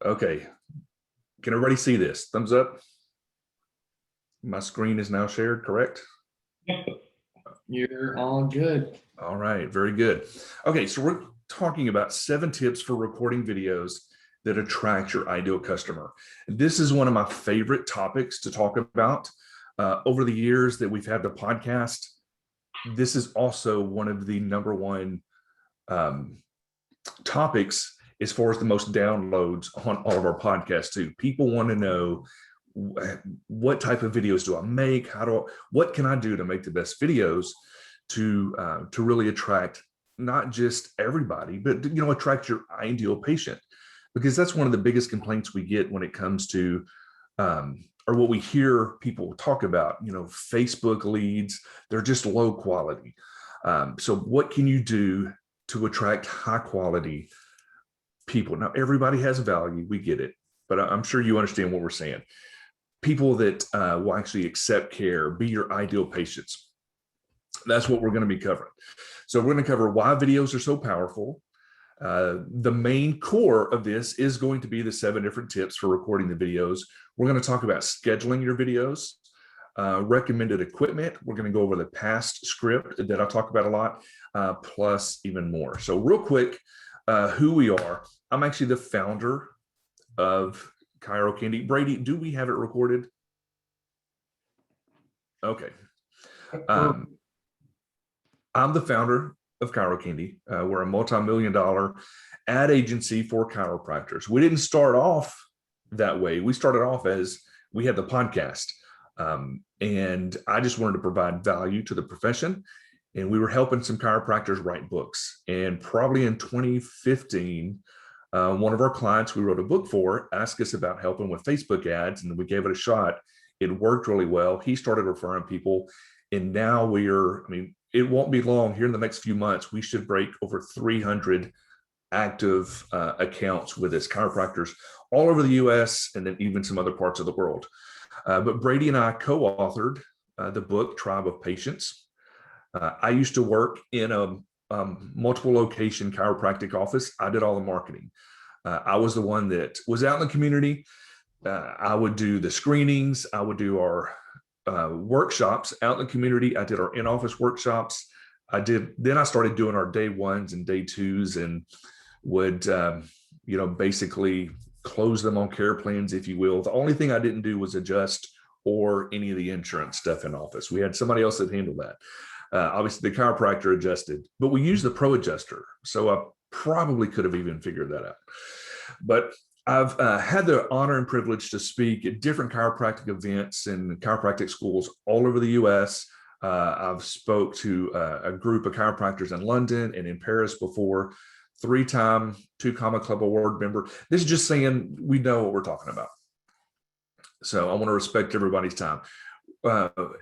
Okay, can everybody see this? Thumbs up. My screen is now shared, correct? Yep. You're all good. All right, very good. Okay, so we're talking about 7 tips for recording videos that attract your ideal customer. This is one of my favorite topics to talk about. Over the years that we've had the podcast, this is also one of the number one topics as far as the most downloads on all of our podcasts too. People want to know, what type of videos do I make? What can I do to make the best videos to really attract not just everybody, but attract your ideal patient, because that's one of the biggest complaints we get when it comes to or what we hear people talk about. Facebook leads, they're just low quality. So what can you do to attract high quality people? Now, everybody has value, we get it, but I'm sure you understand what we're saying. People that will actually accept care, be your ideal patients. That's what we're going to be covering. So we're going to cover why videos are so powerful. The main core of this is going to be the 7 different tips for recording the videos. We're going to talk about scheduling your videos, recommended equipment. We're going to go over the past script that I talk about a lot, plus even more. So real quick, who we are. I'm actually the founder of Chiro Candy. Brady, do we have it recorded? Okay. I'm the founder of Chiro Candy. We're a multi-million-dollar ad agency for chiropractors. We didn't start off that way. We started off as we had the podcast, and I just wanted to provide value to the profession. And we were helping some chiropractors write books. And probably in 2015, one of our clients we wrote a book for asked us about helping with Facebook ads, and we gave it a shot. It worked really well. He started referring people, and now it won't be long. Here in the next few months, we should break over 300 active accounts with his chiropractors all over the US and then even some other parts of the world. But Brady and I co-authored the book, Tribe of Patients. I used to work in a multiple location chiropractic office. I did all the marketing. I was the one that was out in the community. I would do the screenings. I would do our workshops out in the community. I did our in-office workshops. Then I started doing our day 1s and day 2s, and would, basically close them on care plans, if you will. The only thing I didn't do was adjust or any of the insurance stuff in office. We had somebody else that handled that. Obviously the chiropractor adjusted, but we used the pro adjuster. So I probably could have even figured that out. But I've had the honor and privilege to speak at different chiropractic events and chiropractic schools all over the US. I've spoke to a group of chiropractors in London and in Paris before, 3-time 2 Comma Club Award member. This is just saying we know what we're talking about. So I want to respect everybody's time.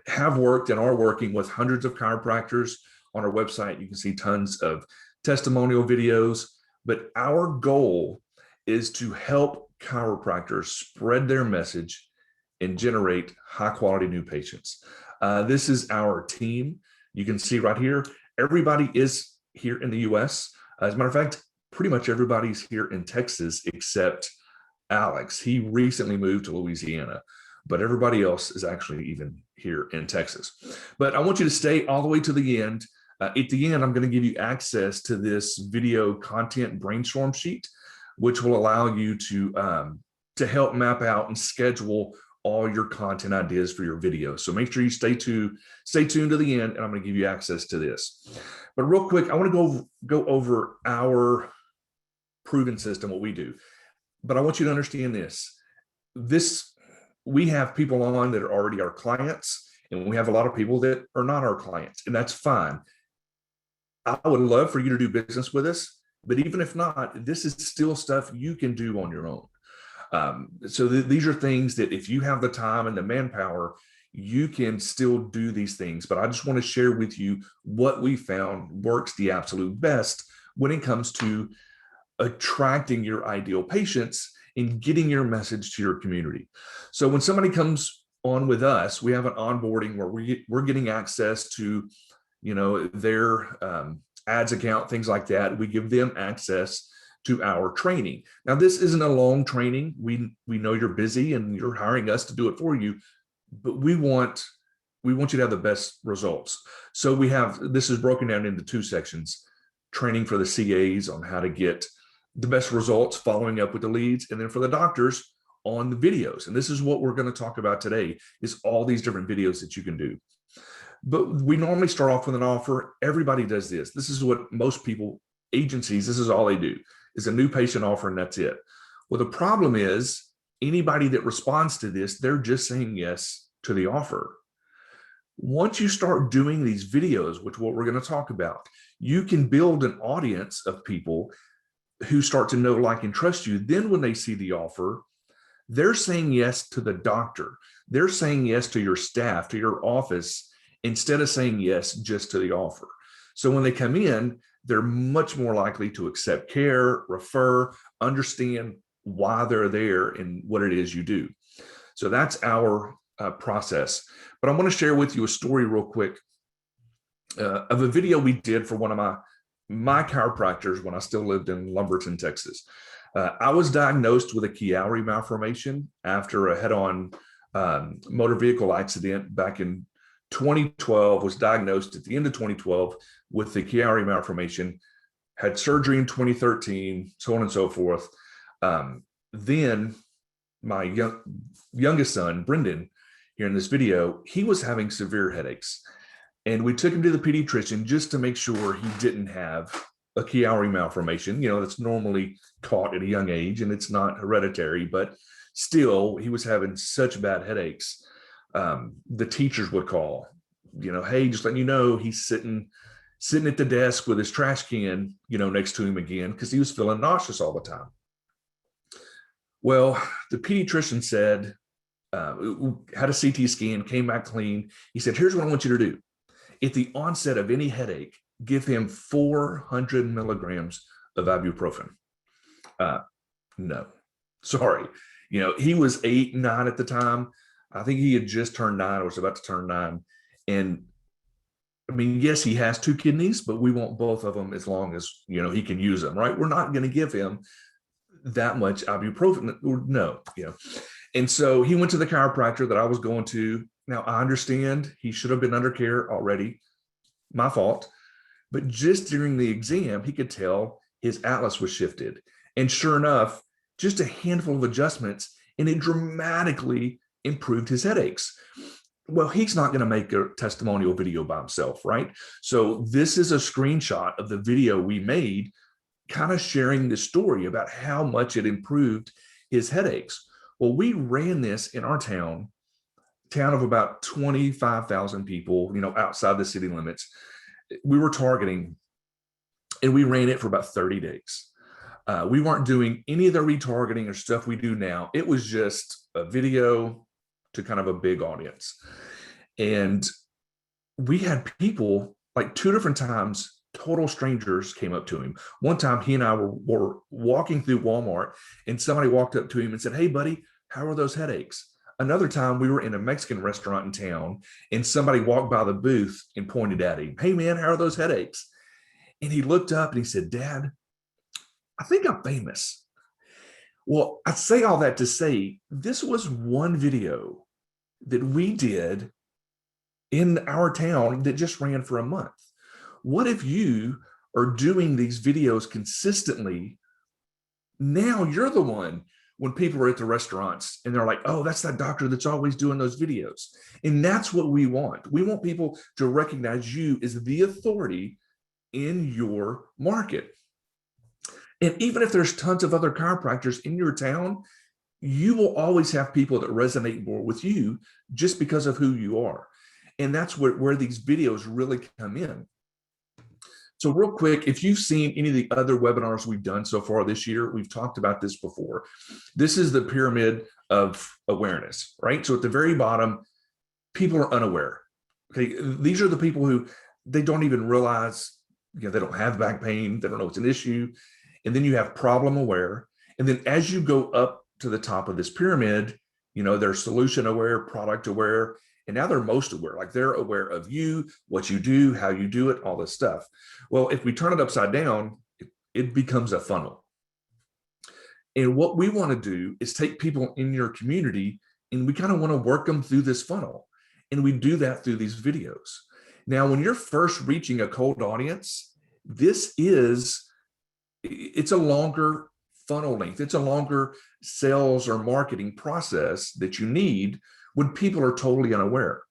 Have worked and are working with hundreds of chiropractors. On our website, you can see tons of testimonial videos, but our goal is to help chiropractors spread their message and generate high quality new patients. This is our team. You can see right here, everybody is here in the US. As a matter of fact, pretty much everybody's here in Texas except Alex. He recently moved to Louisiana, but everybody else is actually even here in Texas. But I want you to stay all the way to the end. At the end, I'm going to give you access to this video content brainstorm sheet, which will allow you to help map out and schedule all your content ideas for your videos. So make sure you stay tuned to the end, and I'm going to give you access to this. But real quick, I want to go over our proven system, what we do. But I want you to understand this. We have people on that are already our clients, and we have a lot of people that are not our clients, and that's fine. I would love for you to do business with us, but even if not, this is still stuff you can do on your own. So these are things that if you have the time and the manpower, you can still do these things. But I just want to share with you what we found works the absolute best when it comes to attracting your ideal patients and getting your message to your community. So when somebody comes on with us, we have an onboarding where we're getting access to, their ads account, things like that. We give them access to our training. Now, this isn't a long training. We know you're busy and you're hiring us to do it for you, but we want you to have the best results. So this is broken down into 2 sections: training for the CAs on how to get the best results following up with the leads, and then for the doctors on the videos. And this is what we're going to talk about today, is all these different videos that you can do. But we normally start off with an offer. Everybody does this. This is what most people, agencies, this is all they do, is a new patient offer, and that's it. Well, the problem is anybody that responds to this, they're just saying yes to the offer. Once you start doing these videos, which what we're going to talk about, you can build an audience of people who start to know, like, and trust you. Then when they see the offer, they're saying yes to the doctor. They're saying yes to your staff, to your office, instead of saying yes just to the offer. So when they come in, they're much more likely to accept care, refer, understand why they're there and what it is you do. So that's our process. But I want to share with you a story real quick of a video we did for one of my chiropractors when I still lived in Lumberton, Texas. I was diagnosed with a Chiari malformation after a head-on motor vehicle accident back in 2012. Was diagnosed at the end of 2012 with the Chiari malformation, had surgery in 2013, so on and so forth. Then my youngest son, Brendan, here in this video, he was having severe headaches. And we took him to the pediatrician just to make sure he didn't have a Chiari malformation, that's normally caught at a young age and it's not hereditary, but still he was having such bad headaches. The teachers would call, hey, just letting you know, he's sitting at the desk with his trash can, next to him again, because he was feeling nauseous all the time. Well, the pediatrician said, had a CT scan, came back clean. He said, here's what I want you to do. At the onset of any headache, give him 400 milligrams of ibuprofen. No, sorry. He was 8, 9 at the time. I think he had just turned 9 or was about to turn 9. And I mean, yes, he has 2 kidneys, but we want both of them as long as, he can use them, right? We're not going to give him that much ibuprofen. No. And so he went to the chiropractor that I was going to. Now, I understand he should have been under care already. My fault. But just during the exam, he could tell his atlas was shifted. And sure enough, just a handful of adjustments, and it dramatically improved his headaches. Well, he's not going to make a testimonial video by himself, right? So this is a screenshot of the video we made, kind of sharing the story about how much it improved his headaches. Well, we ran this in our town of about 25,000 people, outside the city limits. We were targeting, and we ran it for about 30 days. We weren't doing any of the retargeting or stuff we do now. It was just a video to kind of a big audience. And we had people, like 2 different times, total strangers came up to him. One time he and I were walking through Walmart, and somebody walked up to him and said, hey buddy, how are those headaches? Another time we were in a Mexican restaurant in town, and somebody walked by the booth and pointed at him. Hey man, how are those headaches? And he looked up and he said, Dad, I think I'm famous. Well, I say all that to say, this was one video that we did in our town that just ran for a month. What if you are doing these videos consistently? Now you're the one, when people are at the restaurants and they're like, oh, that's that doctor that's always doing those videos. And that's what we want. We want people to recognize you as the authority in your market. And even if there's tons of other chiropractors in your town, you will always have people that resonate more with you just because of who you are. And that's where these videos really come in. So real quick, if you've seen any of the other webinars we've done so far this year, we've talked about this before. This is the pyramid of awareness, right? So at the very bottom, people are unaware. Okay, these are the people who they don't even realize, they don't have back pain, they don't know it's an issue. And then you have problem aware. And then as you go up to the top of this pyramid, they're solution aware, product aware, and now they're most aware, like they're aware of you, what you do, how you do it, all this stuff. Well, if we turn it upside down, it becomes a funnel. And what we want to do is take people in your community and we kind of want to work them through this funnel. And we do that through these videos. Now, when you're first reaching a cold audience, it's a longer funnel length. It's a longer sales or marketing process that you need when people are totally unaware,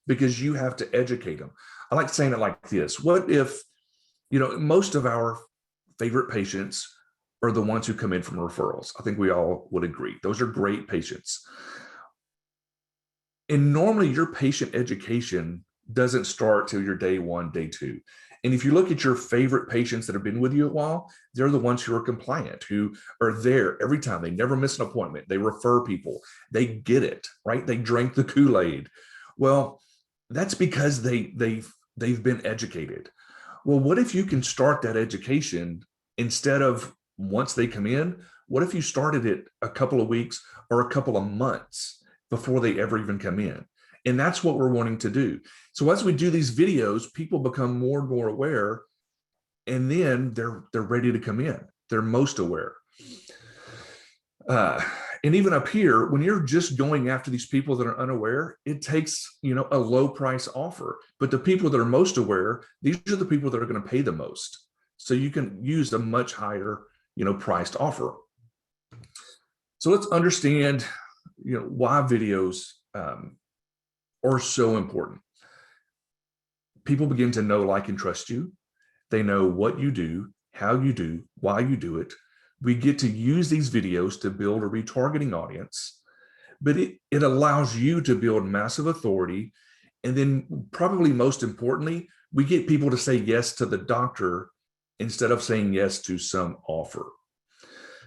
because you have to educate them. I like saying it like this. What if, most of our favorite patients are the ones who come in from referrals? I think we all would agree. Those are great patients. And normally your patient education doesn't start till your day one, day two. And if you look at your favorite patients that have been with you a while, they're the ones who are compliant, who are there every time. They never miss an appointment. They refer people. They get it, right? They drink the Kool-Aid. Well, that's because they've been educated. Well, what if you can start that education instead of once they come in? What if you started it a couple of weeks or a couple of months before they ever even come in? And that's what we're wanting to do. So as we do these videos, people become more and more aware, and then they're ready to come in. They're most aware. And even up here, when you're just going after these people that are unaware, it takes, a low price offer. But the people that are most aware, these are the people that are going to pay the most. So you can use a much higher, priced offer. So let's understand, why videos are so important. People begin to know, like, and trust you. They know what you do, how you do, why you do it. We get to use these videos to build a retargeting audience, but it allows you to build massive authority. And then probably most importantly, we get people to say yes to the doctor instead of saying yes to some offer.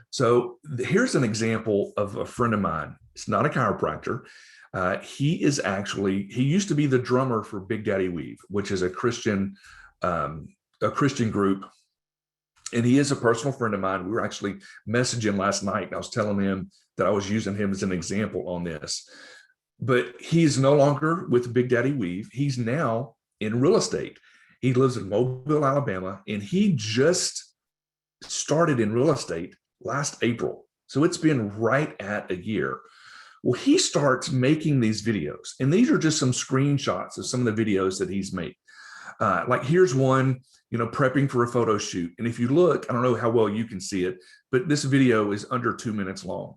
So here's an example of a friend of mine. It's not a chiropractor. He used to be the drummer for Big Daddy Weave, which is a Christian group. And he is a personal friend of mine. We were actually messaging last night, and I was telling him that I was using him as an example on this. But he's no longer with Big Daddy Weave. He's now in real estate. He lives in Mobile, Alabama, and he just started in real estate last April. So it's been right at a year. Well, he starts making these videos, and these are just some screenshots of some of the videos that he's made. Like here's one, prepping for a photo shoot. And if you look, I don't know how well you can see it, but this video is under 2 minutes long.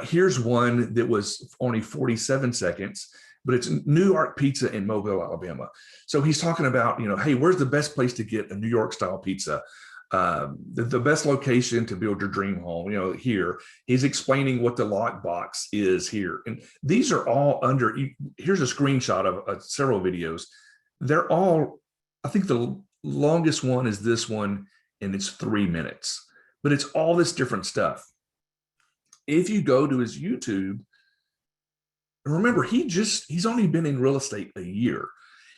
Here's one that was only 47 seconds, but it's New York pizza in Mobile, Alabama. So he's talking about, hey, where's the best place to get a New York style pizza? The best location to build your dream home, here. He's explaining what the lockbox is here. And these are all here's a screenshot of several videos. They're all, I think the longest one is this one, and it's 3 minutes, but it's all this different stuff. If you go to his YouTube, remember, he's only been in real estate a year.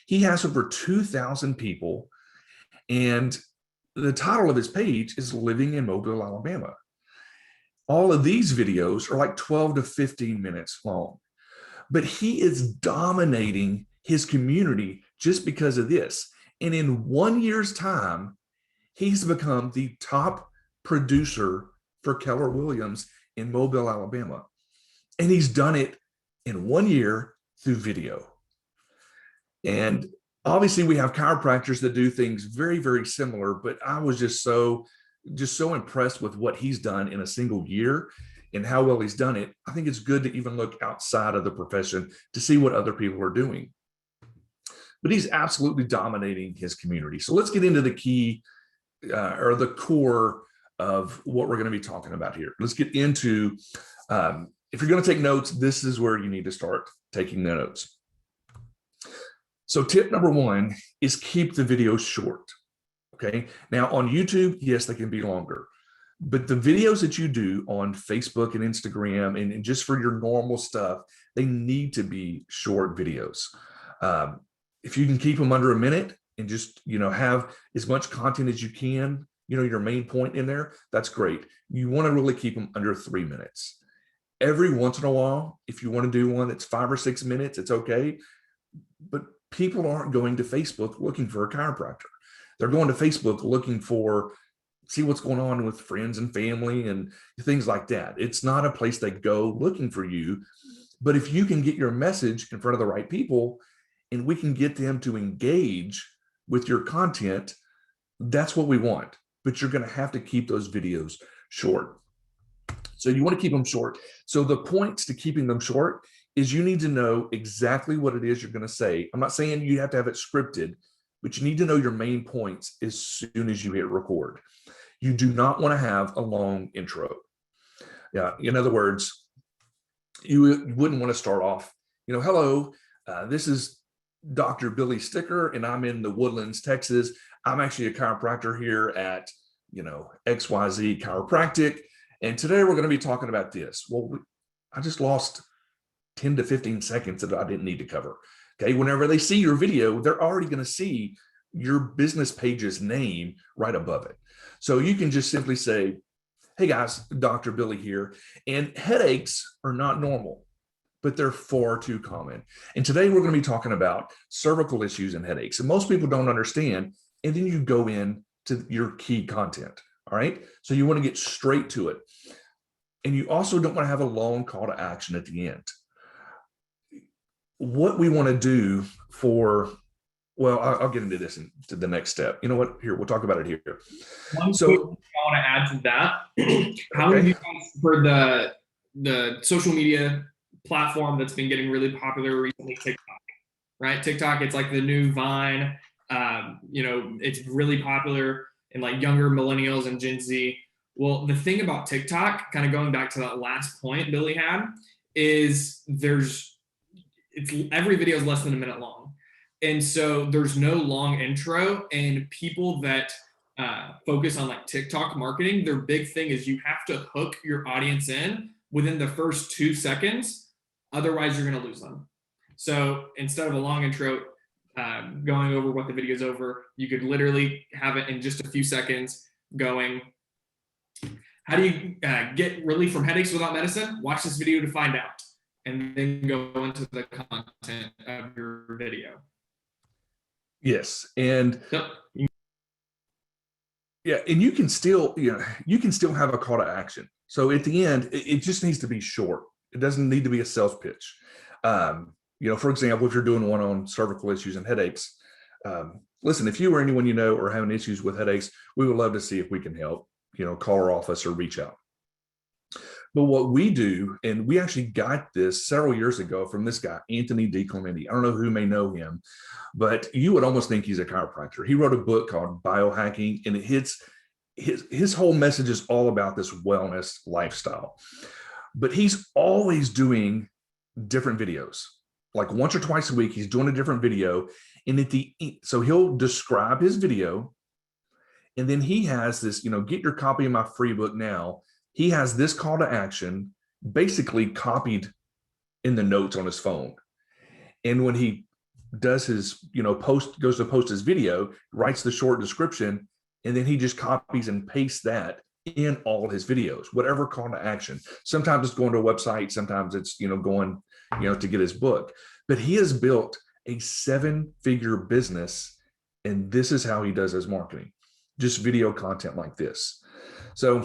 He has over 2,000 people, and the title of his page is Living in Mobile, Alabama. All of these videos are like 12 to 15 minutes long, but he is dominating his community just because of this. And in 1 year's time, he's become the top producer for Keller Williams in Mobile, Alabama. And he's done it in 1 year through video. And obviously we have chiropractors that do things very, very similar, but I was just so impressed with what he's done in a single year and how well he's done it. I think it's good to even look outside of the profession to see what other people are doing. But he's absolutely dominating his community. So let's get into the key or the core of what we're going to be talking about here. Let's get into, if you're going to take notes, this is where you need to start taking the notes. So tip number one is keep the videos short. Okay. Now on YouTube, yes, they can be longer, but the videos that you do on Facebook and Instagram and just for your normal stuff, they need to be short videos. If you can keep them under a minute and just, have as much content as you can, your main point in there, that's great. You want to really keep them under 3 minutes. Every once in a while, if you want to do one that's 5 or 6 minutes, it's okay. But people aren't going to Facebook looking for a chiropractor. They're going to Facebook looking for see what's going on with friends and family and things like that. It's not a place they go looking for you. But if you can get your message in front of the right people and we can get them to engage with your content, that's what we want. But you're going to have to keep those videos short. So you want to keep them short. So the points to keeping them short is you need to know exactly what it is you're going to say. I'm not saying you have to have it scripted, but you need to know your main points as soon as you hit record. You do not want to have a long intro. Yeah, in other words, you wouldn't want to start off, hello, this is Dr. Billy Sticker, and I'm in the Woodlands, Texas. I'm actually a chiropractor here at, XYZ Chiropractic. And today we're going to be talking about this. Well, I just lost 10 to 15 seconds that I didn't need to cover. Okay. Whenever they see your video, they're already going to see your business page's name right above it. So you can just simply say, hey guys, Dr. Billy here. And headaches are not normal, but they're far too common. And today we're going to be talking about cervical issues and headaches. And most people don't understand. And then you go in to your key content. All right. So you want to get straight to it. And you also don't want to have a long call to action at the end. What we want to do I'll get into this to the next step. You know what? Here, we'll talk about it here. One quick thing I want to add to that. How have you guys, for the social media platform that's been getting really popular recently, TikTok, right? TikTok, it's like the new Vine. It's really popular in like younger millennials and Gen Z. Well, the thing about TikTok, kind of going back to that last point Billy had, is every video is less than a minute long. And so there's no long intro, and people that focus on like TikTok marketing, their big thing is you have to hook your audience in within the first 2 seconds. Otherwise you're going to lose them. So instead of a long intro, going over what the video is over, you could literally have it in just a few seconds going, how do you get relief from headaches without medicine? Watch this video to find out, and then go into the content of your video. Yes. And Yep. yeah, and you can still have a call to action. So at the end, it just needs to be short. It doesn't need to be a sales pitch. For example, if you're doing one on cervical issues and headaches, listen, if you or anyone you know are having issues with headaches, we would love to see if we can help, call our office or reach out. But what we do, and we actually got this several years ago from this guy, Anthony DiClemente. I don't know who may know him, but you would almost think he's a chiropractor. He wrote a book called Biohacking, and his whole message is all about this wellness lifestyle. But he's always doing different videos. Like once or twice a week, he's doing a different video. And so he'll describe his video. And then he has this, get your copy of my free book now. He has this call to action basically copied in the notes on his phone. And when he does his, goes to post his video, writes the short description, and then he just copies and pastes that in all his videos, whatever call to action. Sometimes it's going to a website. Sometimes it's, going, to get his book. But he has built a 7-figure business, and this is how he does his marketing, just video content like this. So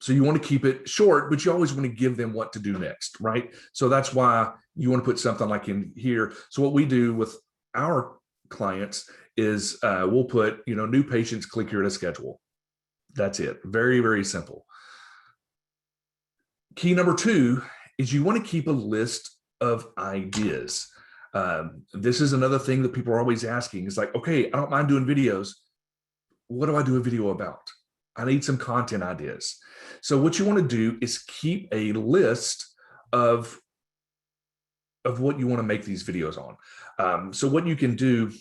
you want to keep it short, but you always want to give them what to do next, right? So that's why you want to put something like in here. So what we do with our clients is we'll put, new patients, click here to schedule. That's it. Very, very simple. Key number 2 is you want to keep a list of ideas. This is another thing that people are always asking. It's like, okay, I don't mind doing videos. What do I do a video about? I need some content ideas. So what you want to do is keep a list of what you want to make these videos on. So what you can do,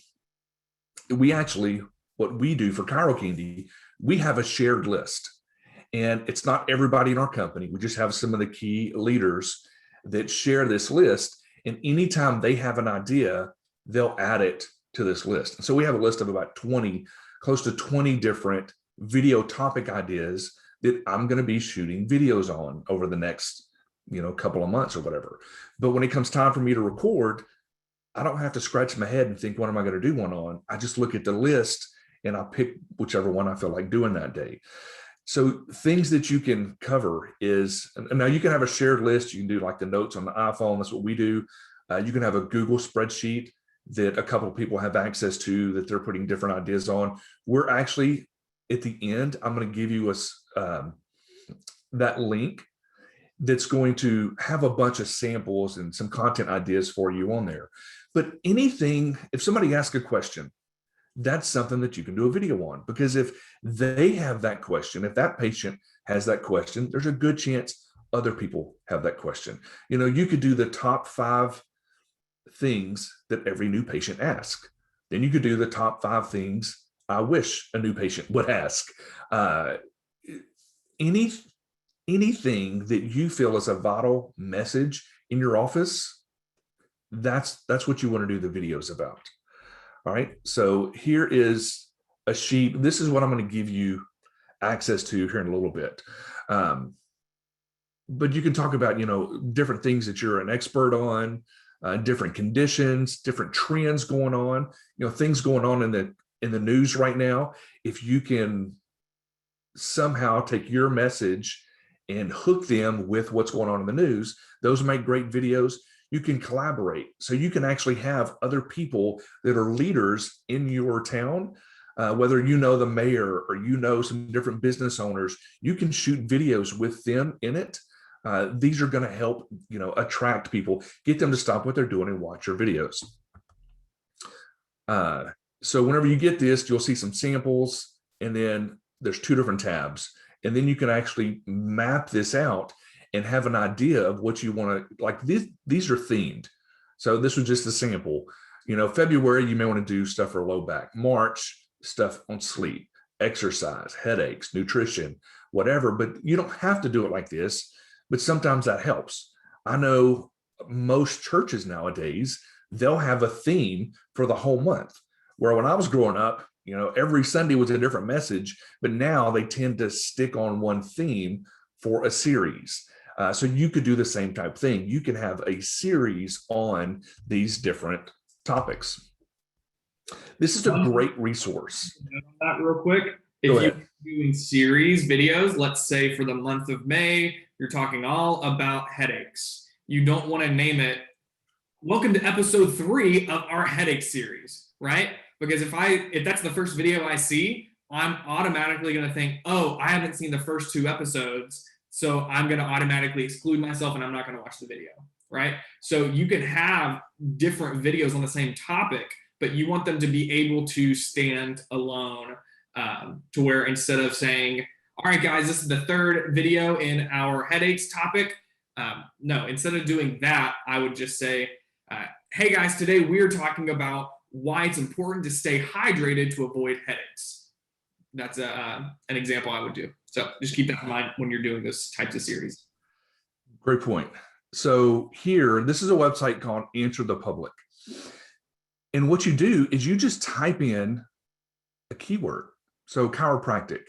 what we do for Chiro Candy, we have a shared list. And it's not everybody in our company. We just have some of the key leaders that share this list. And anytime they have an idea, they'll add it to this list. And so we have a list of about close to 20 different video topic ideas that I'm going to be shooting videos on over the next, couple of months or whatever. But when it comes time for me to record, I don't have to scratch my head and think, what am I going to do one on? I just look at the list and I'll pick whichever one I feel like doing that day. So things that you can cover is, and now you can have a shared list. You can do like the notes on the iPhone. That's what we do. You can have a Google spreadsheet that a couple of people have access to that they're putting different ideas on. We're actually, at the end, I'm going to give you that link that's going to have a bunch of samples and some content ideas for you on there. But anything, if somebody asks a question, that's something that you can do a video on, because if they have that question, if that patient has that question, there's a good chance other people have that question. You could do the top 5 things that every new patient asks. Then you could do the top 5 things I wish a new patient would ask. Anything that you feel is a vital message in your office, that's what you want to do the videos about. All right, so here is a sheet. This is what I'm going to give you access to here in a little bit. But you can talk about, different things that you're an expert on, different conditions, different trends going on, things going on in the news right now. If you can somehow take your message and hook them with what's going on in the news, those make great videos. You can collaborate. So you can actually have other people that are leaders in your town, whether the mayor or some different business owners, you can shoot videos with them in it. These are going to help, attract people, get them to stop what they're doing and watch your videos. So whenever you get this, you'll see some samples, and then there's 2 different tabs. And then you can actually map this out and have an idea of what you want to, like these are themed. So this was just a sample. February, you may want to do stuff for low back. March, stuff on sleep, exercise, headaches, nutrition, whatever. But you don't have to do it like this, but sometimes that helps. I know most churches nowadays, they'll have a theme for the whole month, where when I was growing up, every Sunday was a different message, but now they tend to stick on one theme for a series. So you could do the same type thing. You can have a series on these different topics. This is a great resource. That real quick. If you're doing series videos, let's say for the month of May, you're talking all about headaches. You don't want to name it, welcome to episode 3 of our headache series, right? Because if that's the first video I see, I'm automatically going to think, oh, I haven't seen the first 2 episodes, so I'm going to automatically exclude myself and I'm not going to watch the video, right? So you can have different videos on the same topic, but you want them to be able to stand alone, to where instead of saying, all right, guys, this is the 3rd video in our headaches topic. No, instead of doing that, I would just say, hey, guys, today we're talking about why it's important to stay hydrated to avoid headaches. That's an example I would do. So just keep that in mind when you're doing those types of series. Great point. So here, this is a website called Answer the Public. And what you do is you just type in a keyword, so chiropractic,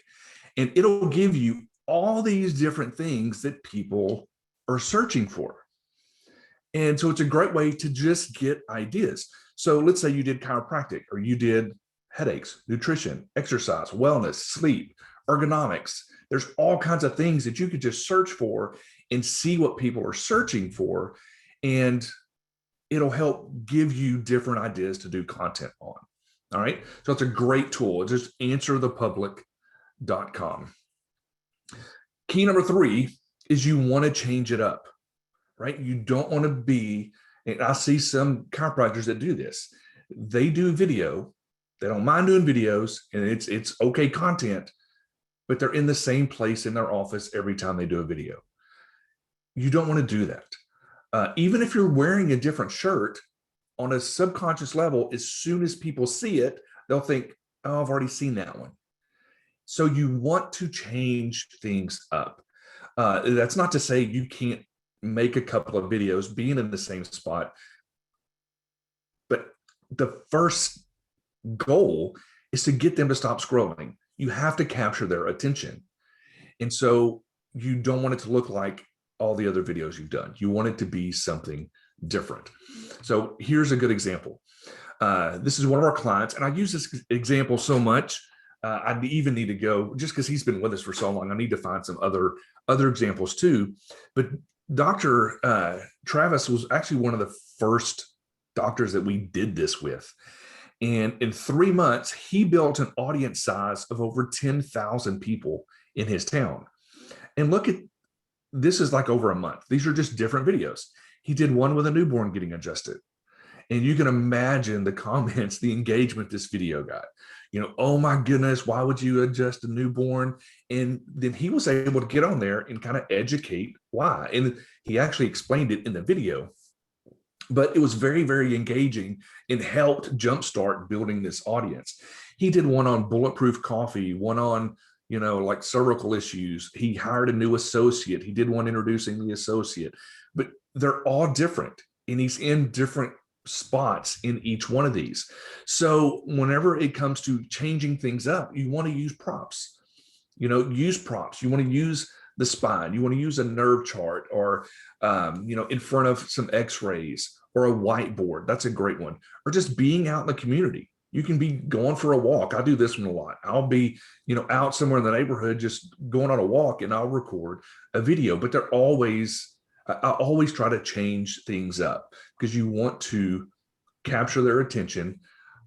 and it'll give you all these different things that people are searching for. And so it's a great way to just get ideas. So let's say you did chiropractic, or you did headaches, nutrition, exercise, wellness, sleep, ergonomics. There's all kinds of things that you could just search for and see what people are searching for. And it'll help give you different ideas to do content on. All right. So it's a great tool. It's just answerthepublic.com. Key number 3 is you want to change it up, right? You don't want to be, and I see some chiropractors that do this. They do video. They don't mind doing videos, and it's okay content, but they're in the same place in their office every time they do a video. You don't want to do that. Even if you're wearing a different shirt, on a subconscious level, as soon as people see it, they'll think, oh, I've already seen that one. So you want to change things up. That's not to say you can't make a couple of videos being in the same spot, but the first goal is to get them to stop scrolling. You have to capture their attention. And so you don't want it to look like all the other videos you've done. You want it to be something different. So here's a good example. This is one of our clients, and I use this example so much. I even need to go, just because he's been with us for so long, I need to find some other examples too. But Dr. Travis was actually one of the first doctors that we did this with. And in 3 months, he built an audience size of over 10,000 people in his town. And look at, this is like over a month. These are just different videos. He did one with a newborn getting adjusted. And you can imagine the comments, the engagement this video got. You know, oh my goodness, why would you adjust a newborn? And then he was able to get on there and kind of educate why. And he actually explained it in the video. But it was very, very engaging and helped jumpstart building this audience. He did one on bulletproof coffee, one on, you know, like cervical issues. He hired a new associate. He did one introducing the associate, but they're all different, and he's in different spots in each one of these. So whenever it comes to changing things up, you want to use props. You know, use props. You want to use the spine. You want to use a nerve chart, or you know, in front of some x-rays, or a whiteboard. That's a great one. Or just being out in the community. You can be going for a walk. I do this one a lot. I'll be, you know, out somewhere in the neighborhood, just going on a walk, and I'll record a video. But I always try to change things up, because you want to capture their attention.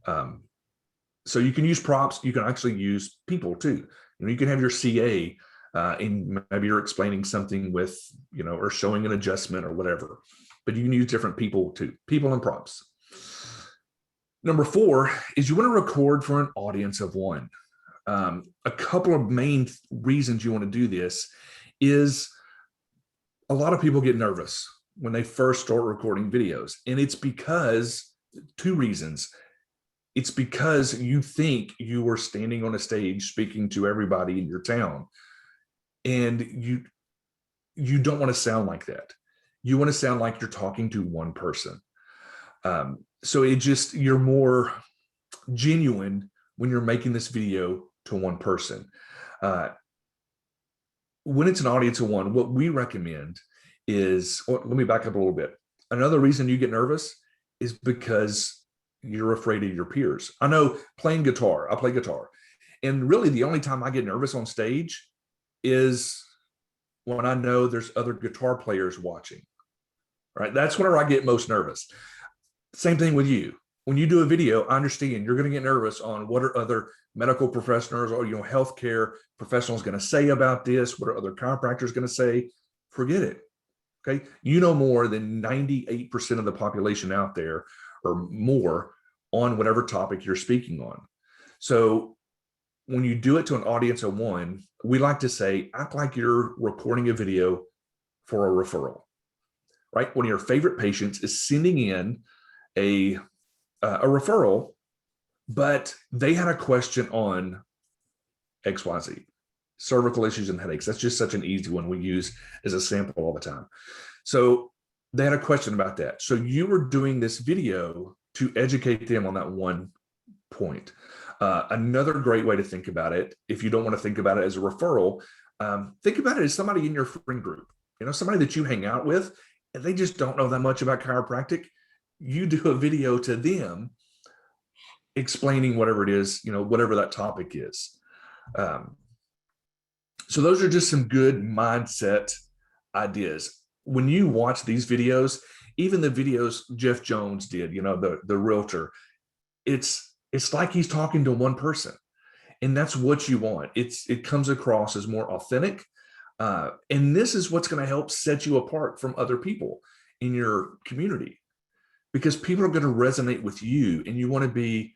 So you can use props. You can actually use people too. You know, you can have your CA, and maybe you're explaining something with, you know, or showing an adjustment or whatever. But you can use different people too, people and props. Number 4 is you want to record for an audience of one. A couple of main reasons you want to do this is a lot of people get nervous when they first start recording videos. And it's because 2 reasons. It's because you think you are standing on a stage speaking to everybody in your town. And you don't want to sound like that. You want to sound like you're talking to one person. So you're more genuine when you're making this video to one person. When it's an audience of one, what we recommend is, let me back up a little bit. Another reason you get nervous is because you're afraid of your peers. I know playing guitar, I play guitar. And really the only time I get nervous on stage is when I know there's other guitar players watching, right? That's whenever I get most nervous. Same thing with you. When you do a video, I understand you're going to get nervous on what are other medical professionals or, you know, healthcare professionals going to say about this. What are other chiropractors going to say? Forget it. Okay. You know more than 98% of the population out there or more on whatever topic you're speaking on. So when you do it to an audience of one, we like to say, act like you're recording a video for a referral, right? One of your favorite patients is sending in a referral, but they had a question on XYZ, cervical issues and headaches. That's just such an easy one we use as a sample all the time. So they had a question about that. So you were doing this video to educate them on that one point. Another great way to think about it, if you don't want to think about it as a referral, think about it as somebody in your friend group, you know, somebody that you hang out with, and they just don't know that much about chiropractic. You do a video to them explaining whatever it is, you know, whatever that topic is. So those are just some good mindset ideas. When you watch these videos, even the videos Jeff Jones did, you know, the realtor, it's like he's talking to one person, and that's what you want. It comes across as more authentic. And this is what's going to help set you apart from other people in your community, because people are going to resonate with you, and you want to be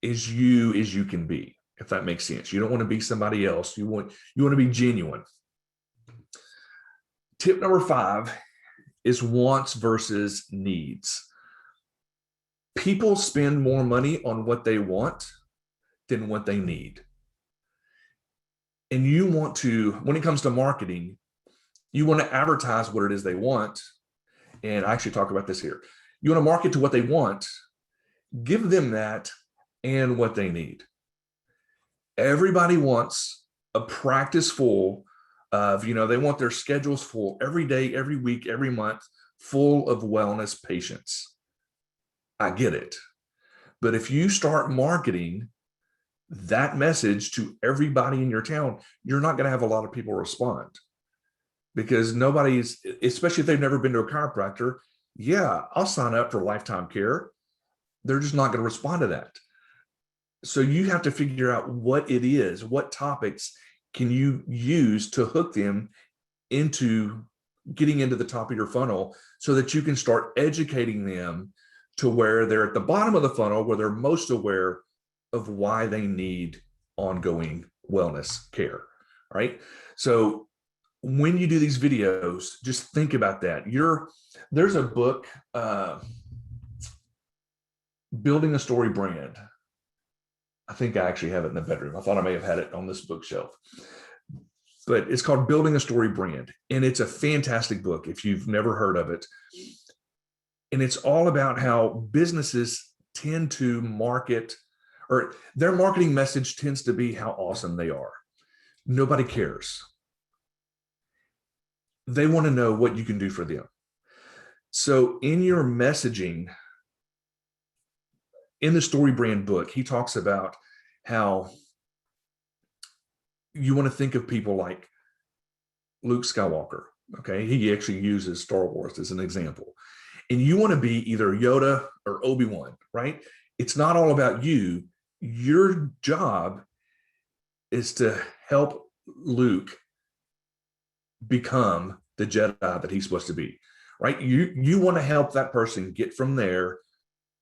as you can be, if that makes sense. You don't want to be somebody else. You want to be genuine. Tip number 5 is wants versus needs. People spend more money on what they want than what they need. And you want to, when it comes to marketing, you want to advertise what it is they want. And I actually talk about this here. You want to market to what they want, give them that and what they need. Everybody wants a practice full of, you know, they want their schedules full every day, every week, every month, full of wellness patients. I get it. But if you start marketing that message to everybody in your town, you're not going to have a lot of people respond, because nobody's, especially if they've never been to a chiropractor. Yeah, I'll sign up for lifetime care. They're just not going to respond to that. So you have to figure out what it is, what topics can you use to hook them into getting into the top of your funnel, so that you can start educating them to where they're at the bottom of the funnel, where they're most aware of why they need ongoing wellness care. Right. So when you do these videos, just think about that. There's a book, Building a Story Brand. I think I actually have it in the bedroom. I thought I may have had it on this bookshelf, but it's called Building a Story Brand. And it's a fantastic book if you've never heard of it. And it's all about how businesses tend to market, or their marketing message tends to be how awesome they are. Nobody cares. They want to know what you can do for them. So in your messaging, in the Story Brand book, he talks about how you want to think of people like Luke Skywalker. Okay. He actually uses Star Wars as an example. And you want to be either Yoda or Obi-Wan, right? It's not all about you. Your job is to help Luke become the Jedi that he's supposed to be, right? You want to help that person get from there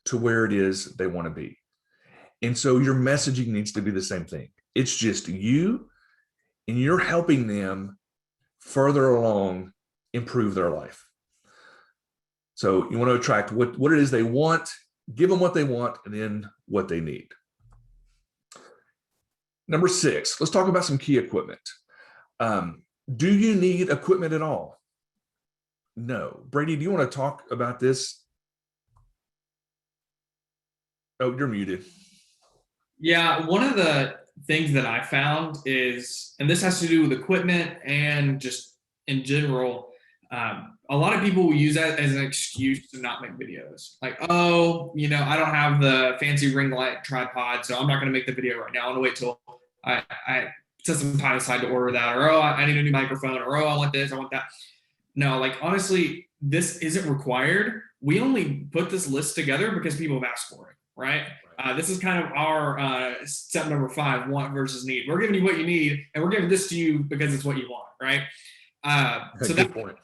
to where it is they want to be. And so your messaging needs to be the same thing. It's just you, and you're helping them further along, improve their life. So you want to attract what it is they want, give them what they want, and then what they need. Number 6, let's talk about some key equipment. Do you need equipment at all? No. Brady, do you want to talk about this? Oh, you're muted. Yeah, one of the things that I found is, and this has to do with equipment and just in general, a lot of people will use that as an excuse to not make videos. Like, oh, I don't have the fancy ring light tripod, so I'm not going to make the video right now. I'm going to wait till I set some time aside to order that, or, oh, I need a new microphone, or, oh, I want this, I want that. No, like, honestly, this isn't required. We only put this list together because people have asked for it, right? This is kind of our step number 5, want versus need. We're giving you what you need, and we're giving this to you because it's what you want, right? So that point.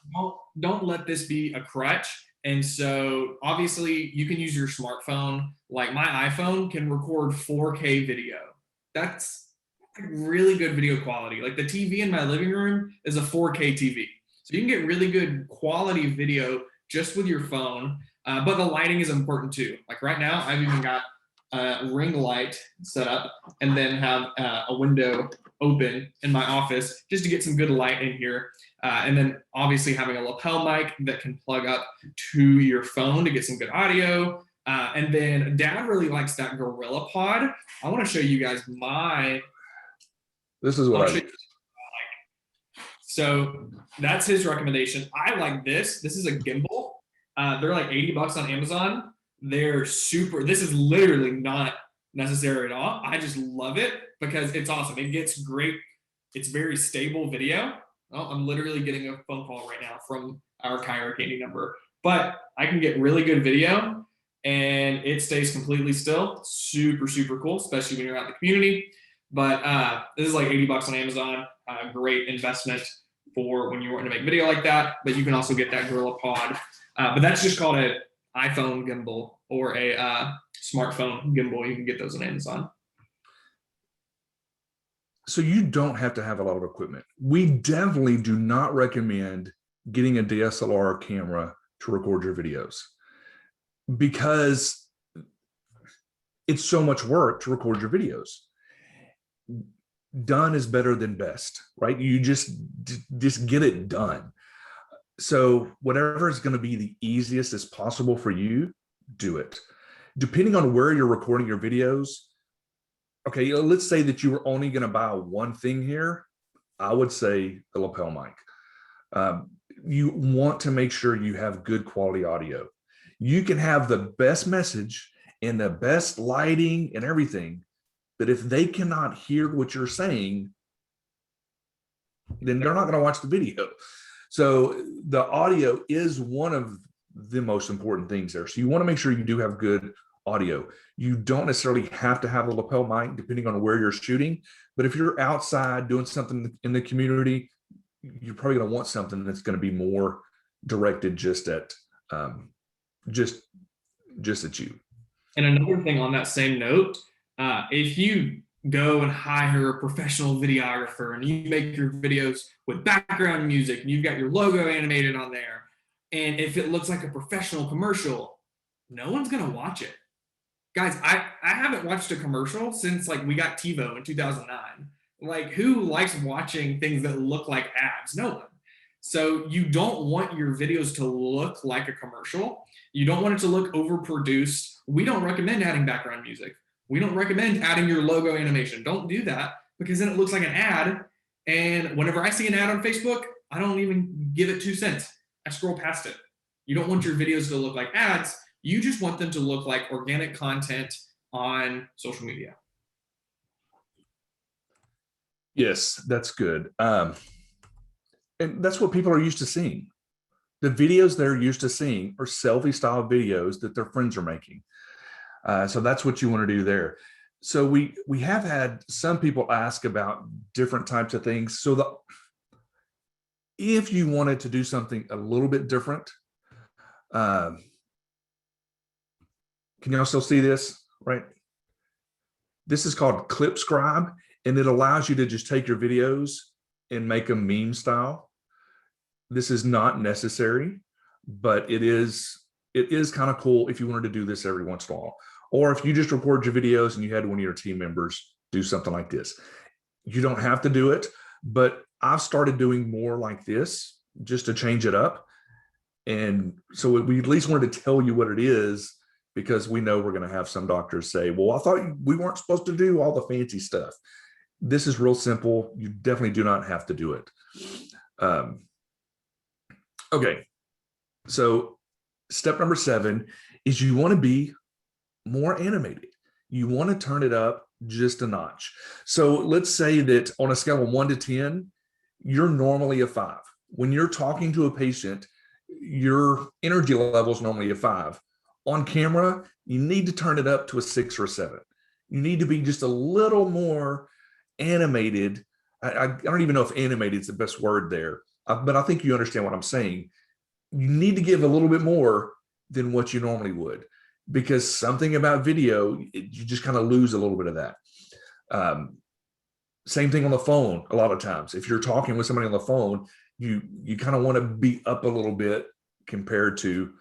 Don't let this be a crutch. And so obviously you can use your smartphone. Like my iPhone can record 4K video. That's really good video quality. Like the TV in my living room is a 4K TV. So you can get really good quality video just with your phone. But the lighting is important too. Like right now, I've even got a ring light set up and then have a window open in my office just to get some good light in here. And then obviously having a lapel mic that can plug up to your phone to get some good audio. And then Dad really likes that Gorilla Pod. I want to show you guys this is what I like. So that's his recommendation. I like this. This is a gimbal. They're like $80 on Amazon. They're super. This is literally not necessary at all. I just love it because it's awesome. It gets great. It's very stable video. Oh, I'm literally getting a phone call right now from our Kyra Candy number, but I can get really good video and it stays completely still. Super, super cool, especially when you're out in the community. But this is like $80 on Amazon. Great investment for when you want to make video like that. But you can also get that Gorilla Pod. But that's just called an iPhone gimbal or a smartphone gimbal. You can get those on Amazon. So you don't have to have a lot of equipment. We definitely do not recommend getting a DSLR camera to record your videos because it's so much work to record your videos. Done is better than best, right? You just get it done. So whatever is going to be the easiest as possible for you, do it. Depending on where you're recording your videos, okay, let's say that you were only going to buy one thing here. I would say the lapel mic. You want to make sure you have good quality audio. You can have the best message and the best lighting and everything. But if they cannot hear what you're saying, then they're not going to watch the video. So the audio is one of the most important things there. So you want to make sure you do have good audio. You don't necessarily have to have a lapel mic depending on where you're shooting. But if you're outside doing something in the community, you're probably going to want something that's going to be more directed just at just at you. And another thing on that same note, if you go and hire a professional videographer and you make your videos with background music and you've got your logo animated on there, and if it looks like a professional commercial, no one's going to watch it. Guys, I haven't watched a commercial since like we got TiVo in 2009. Like, who likes watching things that look like ads? No one. So you don't want your videos to look like a commercial. You don't want it to look overproduced. We don't recommend adding background music. We don't recommend adding your logo animation. Don't do that, because then it looks like an ad. And whenever I see an ad on Facebook, I don't even give it 2 cents. I scroll past it. You don't want your videos to look like ads. You just want them to look like organic content on social media. Yes, that's good. And that's what people are used to seeing. The videos they're used to seeing are selfie style videos that their friends are making. So that's what you want to do there. So we have had some people ask about different types of things. So if you wanted to do something a little bit different, can y'all still see this, right? This is called Clip Scribe, and it allows you to just take your videos and make them meme style. This is not necessary, but it is kind of cool if you wanted to do this every once in a while. Or if you just record your videos and you had one of your team members do something like this. You don't have to do it, but I've started doing more like this just to change it up. And so we at least wanted to tell you what it is, because we know we're going to have some doctors say, well, I thought we weren't supposed to do all the fancy stuff. This is real simple. You definitely do not have to do it. Okay. So step number 7 is you want to be more animated. You want to turn it up just a notch. So let's say that on a scale of 1 to 10, you're normally a 5. When you're talking to a patient, your energy level is normally a 5. On camera, you need to turn it up to a 6 or a 7. You need to be just a little more animated. I don't even know if animated is the best word there, but I think you understand what I'm saying. You need to give a little bit more than what you normally would, because something about video, you just kind of lose a little bit of that. Same thing on the phone. A lot of times, if you're talking with somebody on the phone, you kind of want to be up a little bit compared to,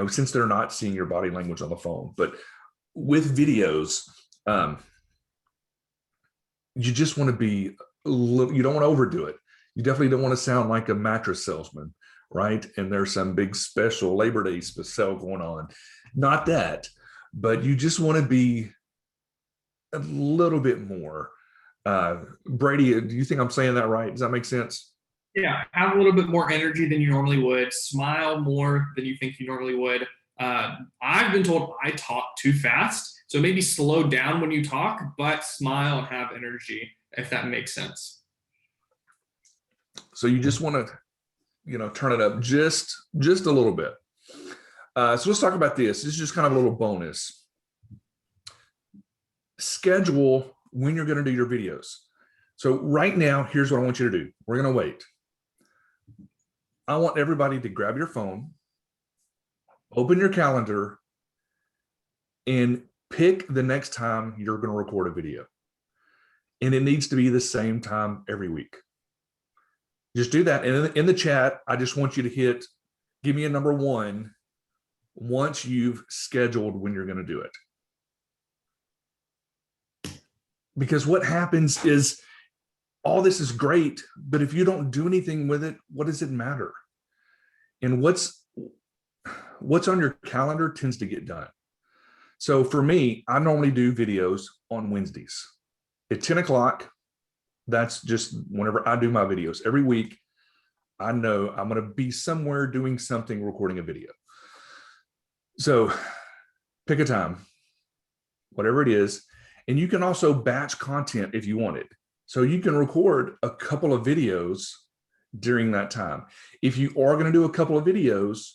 since they're not seeing your body language on the phone. But with videos, you just want to be you don't want to overdo it. You definitely don't want to sound like a mattress salesman, right? And there's some big special Labor Day sale going on. Not that, but you just want to be a little bit more. Brady, do you think I'm saying that right? Does that make sense? Yeah, have a little bit more energy than you normally would. Smile more than you think you normally would. I've been told I talk too fast, so maybe slow down when you talk, but smile and have energy, if that makes sense. So you just want to, turn it up just a little bit. So let's talk about this. This is just kind of a little bonus. Schedule when you're going to do your videos. So right now, here's what I want you to do. We're going to wait. I want everybody to grab your phone, open your calendar, and pick the next time you're going to record a video. And it needs to be the same time every week. Just do that. And in the chat, I just want you to give me a number 1 once you've scheduled when you're going to do it. Because what happens is, all this is great, but if you don't do anything with it, what does it matter? And what's on your calendar tends to get done. So for me, I normally do videos on Wednesdays at 10 o'clock. That's just whenever I do my videos. Every week, I know I'm going to be somewhere doing something, recording a video. So pick a time. whatever it is. And you can also batch content if you want it. So you can record a couple of videos during that time. If you are going to do a couple of videos,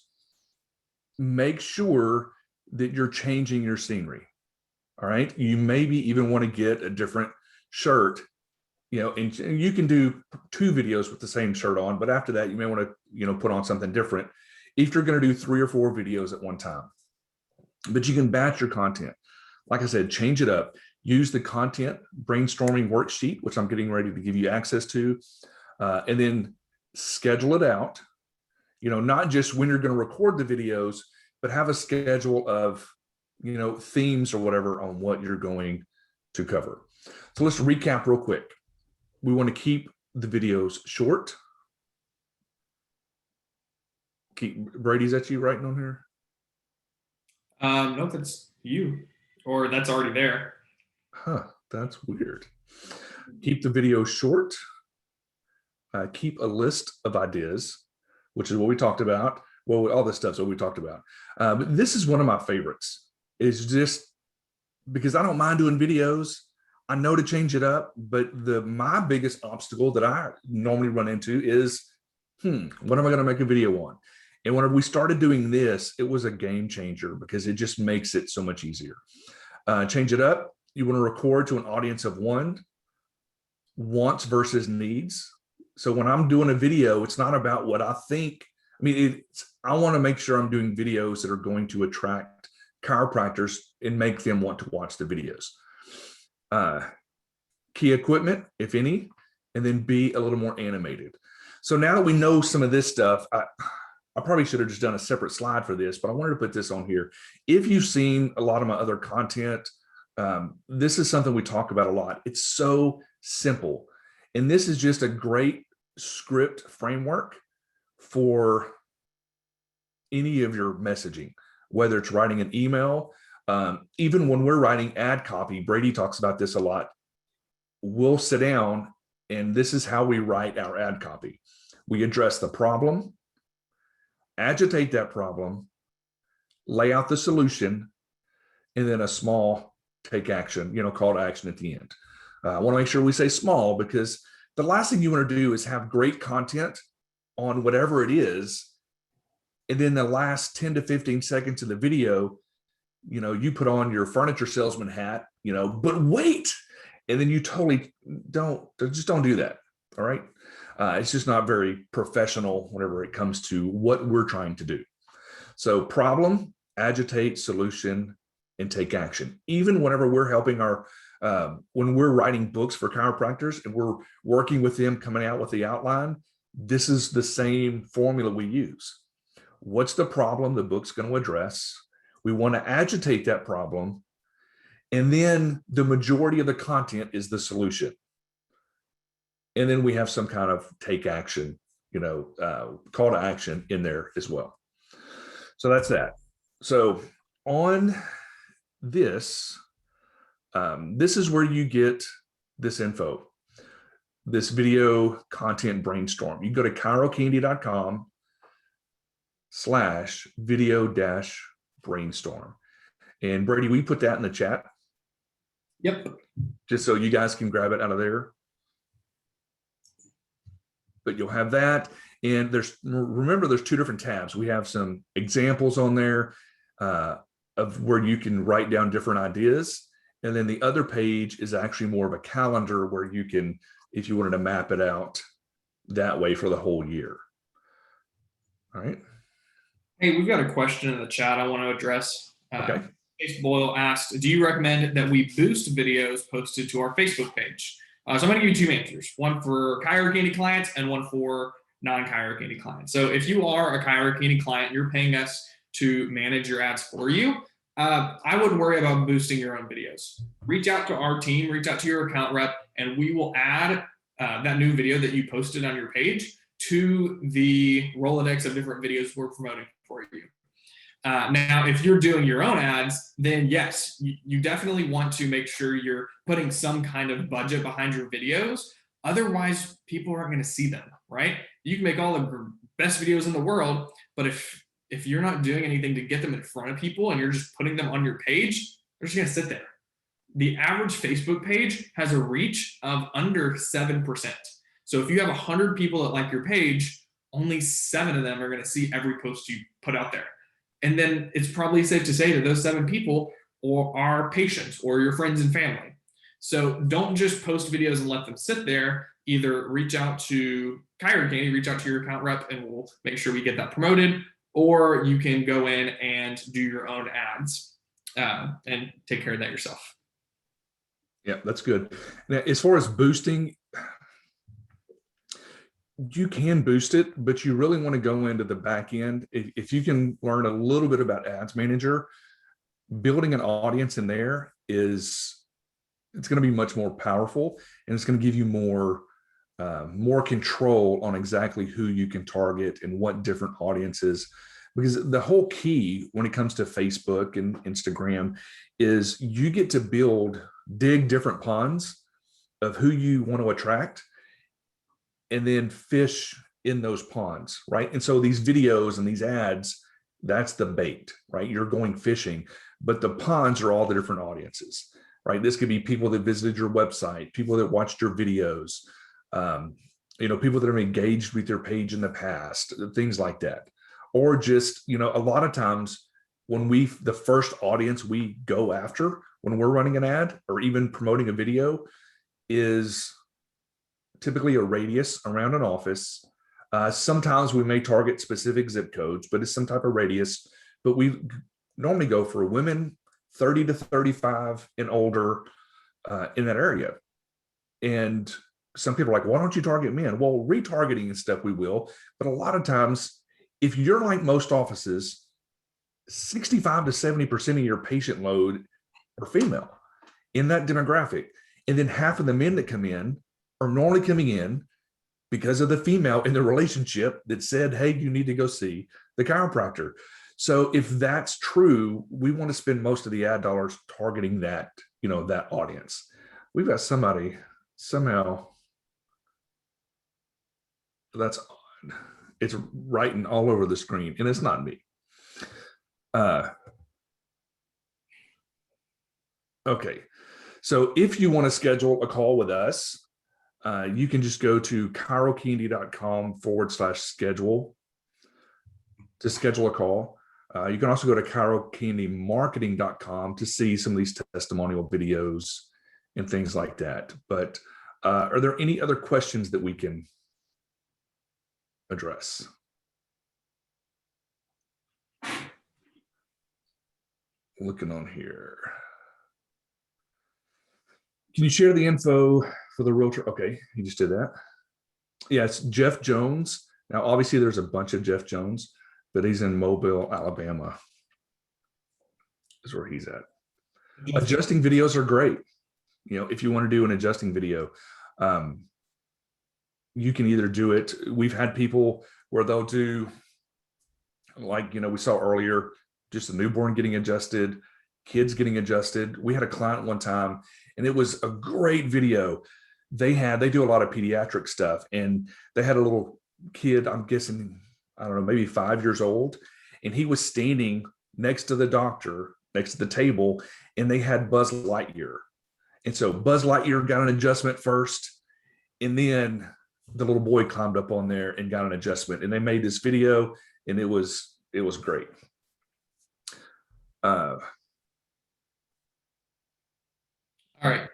make sure that you're changing your scenery. All right. You maybe even want to get a different shirt, and you can do 2 videos with the same shirt on, but after that, you may want to, put on something different if you're going to do 3 or 4 videos at one time. But you can batch your content. Like I said, change it up. Use the content brainstorming worksheet, which I'm getting ready to give you access to, and then schedule it out. Not just when you're going to record the videos, but have a schedule of, themes or whatever on what you're going to cover. So let's recap real quick. We want to keep the videos short. Brady, is that you writing on here? No, that's you, or that's already there. Huh, that's weird. Keep the video short. Keep a list of ideas, which is what we talked about. Well, all this stuff's what we talked about. But this is one of my favorites. It's just because I don't mind doing videos. I know to change it up, but my biggest obstacle that I normally run into is, what am I going to make a video on? And whenever we started doing this, it was a game changer because it just makes it so much easier. Change it up. You want to record to an audience of 1, wants versus needs. So when I'm doing a video, it's not about what I think. I want to make sure I'm doing videos that are going to attract chiropractors and make them want to watch the videos. Key equipment, if any, and then be a little more animated. So now that we know some of this stuff, I probably should have just done a separate slide for this, but I wanted to put this on here. If you've seen a lot of my other content, this is something we talk about a lot. It's so simple. And this is just a great script framework for any of your messaging, whether it's writing an email, even when we're writing ad copy. Brady talks about this a lot. We'll sit down and this is how we write our ad copy. We address the problem, agitate that problem, lay out the solution, and then a small take action, call to action at the end. I want to make sure we say small because the last thing you want to do is have great content on whatever it is. And then the last 10 to 15 seconds of the video, you put on your furniture salesman hat, but wait, and then you totally don't do that. All right. It's just not very professional whenever it comes to what we're trying to do. So problem, agitate, solution, and take action. Even whenever we're helping when we're writing books for chiropractors and we're working with them coming out with the outline, this is the same formula we use. What's the problem the book's going to address? We want to agitate that problem. And then the majority of the content is the solution. And then we have some kind of take action, call to action in there as well. So that's that. So on this, this is where you get this info, this video content brainstorm. You go to chirocandy.com/video-brainstorm. And Brady, we put that in the chat. Yep. Just so you guys can grab it out of there. But you'll have that. And remember, there's 2 different tabs. We have some examples on there of where you can write down different ideas. And then the other page is actually more of a calendar where you can, if you wanted to map it out that way for the whole year. All right. Hey, we've got a question in the chat I want to address. Okay. Chase Boyle asked, do you recommend that we boost videos posted to our Facebook page? So I'm going to give you 2 answers, one for Chiro Candy clients and one for non-Chiro Candy clients. So if you are a Chiro Candy client, you're paying us to manage your ads for you. I wouldn't worry about boosting your own videos. Reach out to our team, reach out to your account rep, and we will add that new video that you posted on your page to the Rolodex of different videos we're promoting for you. Now, if you're doing your own ads, then yes, you definitely want to make sure you're putting some kind of budget behind your videos. Otherwise, people aren't going to see them, right? You can make all the best videos in the world, but if you're not doing anything to get them in front of people and you're just putting them on your page, they're just going to sit there. The average Facebook page has a reach of under 7%. So if you have 100 people that like your page, only 7 of them are going to see every post you put out there. And then it's probably safe to say that those 7 people are patients or your friends and family. So don't just post videos and let them sit there. Either reach out to Kyra Candy, reach out to your account rep, and we'll make sure we get that promoted, or you can go in and do your own ads and take care of that yourself. Yeah, that's good. Now, as far as boosting, you can boost it, but you really want to go into the back end. If you can learn a little bit about Ads Manager, building an audience in there it's going to be much more powerful, and it's going to give you more control on exactly who you can target and what different audiences. Because the whole key when it comes to Facebook and Instagram is you get to dig different ponds of who you want to attract and then fish in those ponds, right? And so these videos and these ads, that's the bait, right? You're going fishing, but the ponds are all the different audiences, right? This could be people that visited your website, people that watched your videos, people that have engaged with your page in the past, things like that. Or just, a lot of times when the first audience we go after when we're running an ad or even promoting a video is typically a radius around an office. Sometimes we may target specific zip codes, but it's some type of radius. But we normally go for women 30 to 35 and older in that area. And some people are like, why don't you target men? Well, retargeting and stuff we will. But a lot of times, if you're like most offices, 65 to 70% of your patient load are female in that demographic. And then half of the men that come in are normally coming in because of the female in the relationship that said, hey, you need to go see the chiropractor. So if that's true, we want to spend most of the ad dollars targeting that, that audience. We've got somebody somehow that's on. It's writing all over the screen, and it's not me. Okay. So if you want to schedule a call with us, you can just go to chirocandy.com/schedule to schedule a call. You can also go to chirocandymarketing.com to see some of these testimonial videos and things like that. But are there any other questions that we can address? Looking on here. Can you share the info for the realtor? Okay, you just did that. Yeah, it's Jeff Jones. Now, obviously, there's a bunch of Jeff Jones, but he's in Mobile, Alabama. Is where he's at. Adjusting videos are great. If you want to do an adjusting video, you can either do it. We've had people where they'll do, like, we saw earlier, just a newborn getting adjusted, kids getting adjusted. We had a client one time, and it was a great video. They do a lot of pediatric stuff, and they had a little kid, I'm guessing, I don't know, maybe 5 years old, and he was standing next to the doctor, next to the table, and they had Buzz Lightyear. And so Buzz Lightyear got an adjustment first, and then the little boy climbed up on there and got an adjustment, and they made this video, and it was great. All right.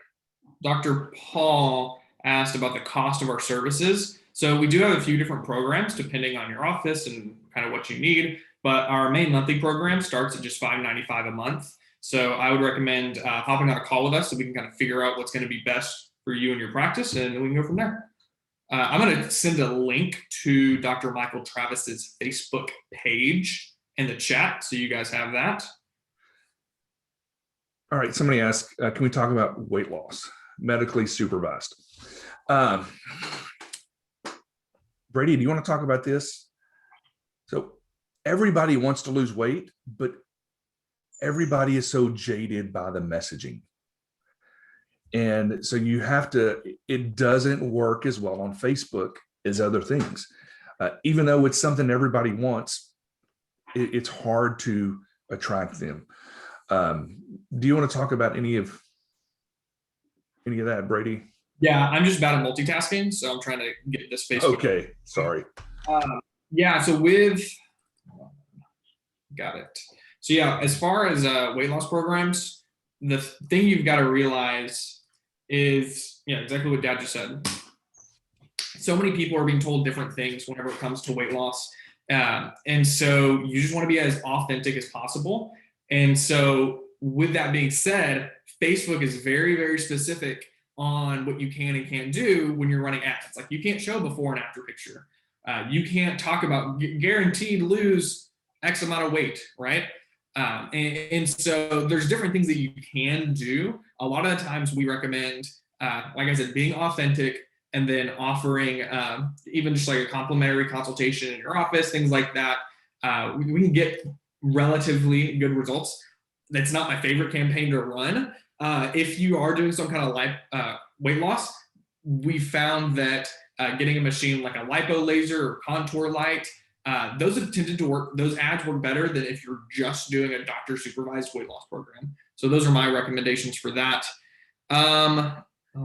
Dr. Paul asked about the cost of our services. So we do have a few different programs depending on your office and kind of what you need, but our main monthly program starts at just $5.95 a month. So I would recommend hopping on a call with us so we can kind of figure out what's going to be best for you and your practice, and we can go from there. I'm going to send a link to Dr. Michael Travis's Facebook page in the chat, so you guys have that. All right, somebody asked, can we talk about weight loss, medically supervised? Brady, do you want to talk about this? So everybody wants to lose weight, but everybody is so jaded by the messaging. And so it doesn't work as well on Facebook as other things. Even though it's something everybody wants, it's hard to attract them. Do you want to talk about any of any of that, Brady? Yeah, I'm just bad at multitasking, so I'm trying to get this space. Okay, sorry. Yeah, so with got it. So yeah, as far as weight loss programs, the thing you've got to realize is, yeah, exactly what Dad just said. So many people are being told different things whenever it comes to weight loss. And so you just want to be as authentic as possible. And so with that being said, Facebook is very, very specific on what you can and can't do when you're running ads. Like you can't show before and after picture. You can't talk about guaranteed lose X amount of weight, right? And so there's different things that you can do. A lot of the times we recommend, like I said, being authentic, and then offering even just like a complimentary consultation in your office, things like that. We can get relatively good results. That's not my favorite campaign to run. If you are doing some kind of weight loss, we found that getting a machine like a lipo laser or contour light, those have tended to work. Those ads work better than if you're just doing a doctor supervised weight loss program. So those are my recommendations for that.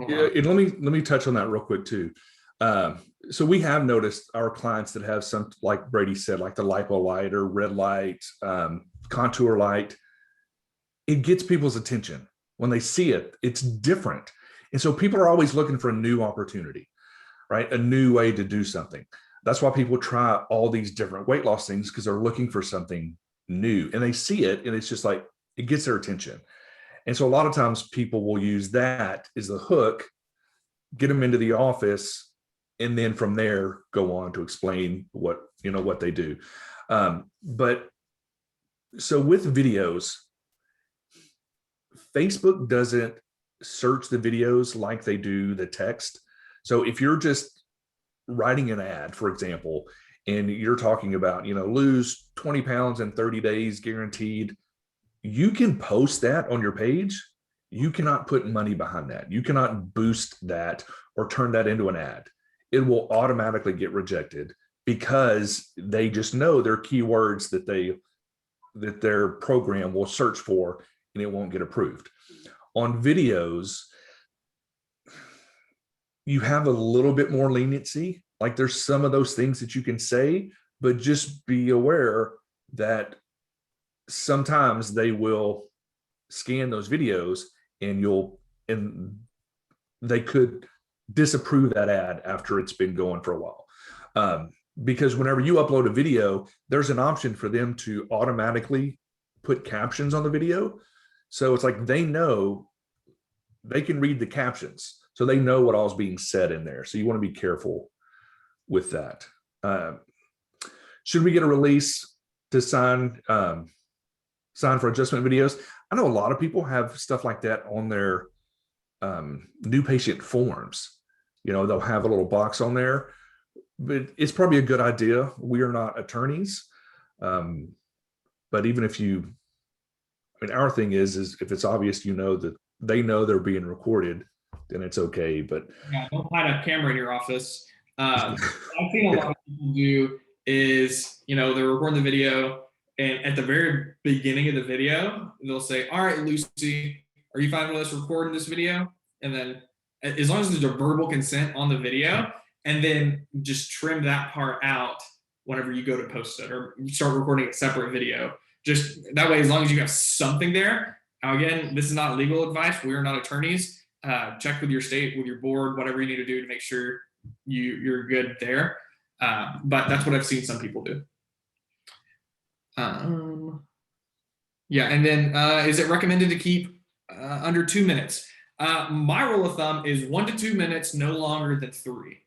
Yeah, and let me touch on that real quick too. So we have noticed our clients that have some, like Brady said, like the lipo light or red light, contour light. It gets people's attention when they see it. It's different, and so people are always looking for a new opportunity, right? A new way to do something. That's why people try all these different weight loss things, because they're looking for something new, and they see it, and it's just like it gets their attention. And so a lot of times people will use that as the hook, get them into the office, and then from there go on to explain what they do. But so with videos, Facebook doesn't search the videos like they do the text. So if you're just writing an ad, for example, and you're talking about, lose 20 pounds in 30 days guaranteed, you can post that on your page. You cannot put money behind that. You cannot boost that or turn that into an ad. It will automatically get rejected because they just know their keywords that their program will search for, and it won't get approved. On videos, you have a little bit more leniency. Like there's some of those things that you can say, but just be aware that sometimes they will scan those videos and they could disapprove that ad after it's been going for a while. Because whenever you upload a video, there's an option for them to automatically put captions on the video. So it's like they know they can read the captions. So they know what all is being said in there. So you want to be careful with that. Should we get a release to sign for adjustment videos? I know a lot of people have stuff like that on their new patient forms. They'll have a little box on there, but it's probably a good idea. We are not attorneys. But even if our thing is if it's obvious, that they know they're being recorded, then it's okay. But yeah, don't hide a camera in your office. I've seen a lot of people do is, they're recording the video, and at the very beginning of the video, they'll say, "All right, Lucy, are you fine with us recording this video?" And then as long as there's a verbal consent on the video, and then just trim that part out whenever you go to post it or start recording a separate video. Just that way, as long as you have something there. Now, again, this is not legal advice. We are not attorneys. Check with your state, with your board, whatever you need to do to make sure you're good there. But that's what I've seen some people do. Yeah, and then is it recommended to keep under 2 minutes? My rule of thumb is 1 to 2 minutes, no longer than 3.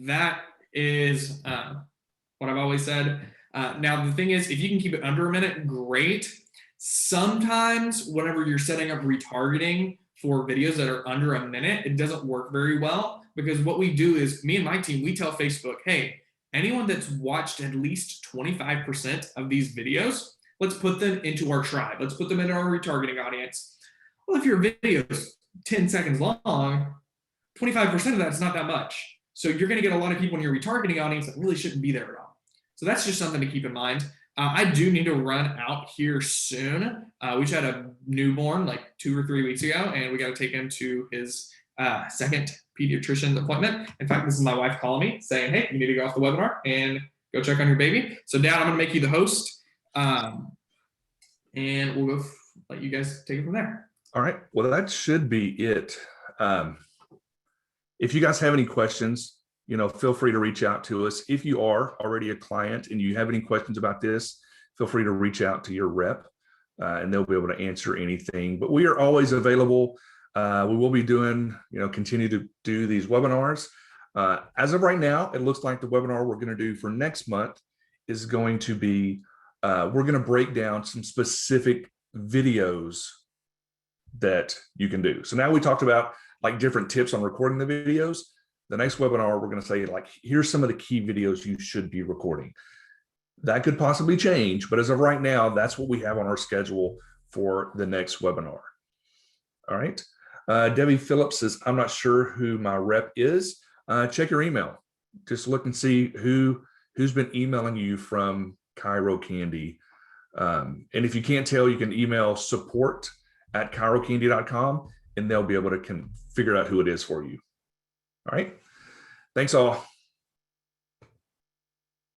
That is what I've always said. Now, the thing is, if you can keep it under a minute, great. Sometimes whenever you're setting up retargeting for videos that are under a minute, it doesn't work very well, because what we do is, me and my team, we tell Facebook, hey, anyone that's watched at least 25% of these videos, let's put them into our tribe. Let's put them into our retargeting audience. Well, if your video is 10 seconds long, 25% of that's not that much. So you're going to get a lot of people in your retargeting audience that really shouldn't be there at all. So that's just something to keep in mind. I do need to run out here soon. We just had a newborn like 2 or 3 weeks ago, and we got to take him to his second pediatrician appointment. In fact, this is my wife calling me saying, hey, you need to go off the webinar and go check on your baby. So Dad, I'm gonna make you the host, and we'll go let you guys take it from there. All right, well, that should be it. If you guys have any questions, feel free to reach out to us. If you are already a client and you have any questions about this, feel free to reach out to your rep, and they'll be able to answer anything. But we are always available. We will be doing, continue to do these webinars. As of right now, it looks like the webinar we're going to do for next month is going to be, we're going to break down some specific videos that you can do. So now we talked about like different tips on recording the videos. The next webinar, we're going to say like, here's some of the key videos you should be recording. That could possibly change, but as of right now, that's what we have on our schedule for the next webinar. All right. Debbie Phillips says, I'm not sure who my rep is. Check your email. Just look and see who's been emailing you from Chiro Candy. And if you can't tell, you can email support@chirocandy.com and they'll be able to figure out who it is for you. All right. Thanks all.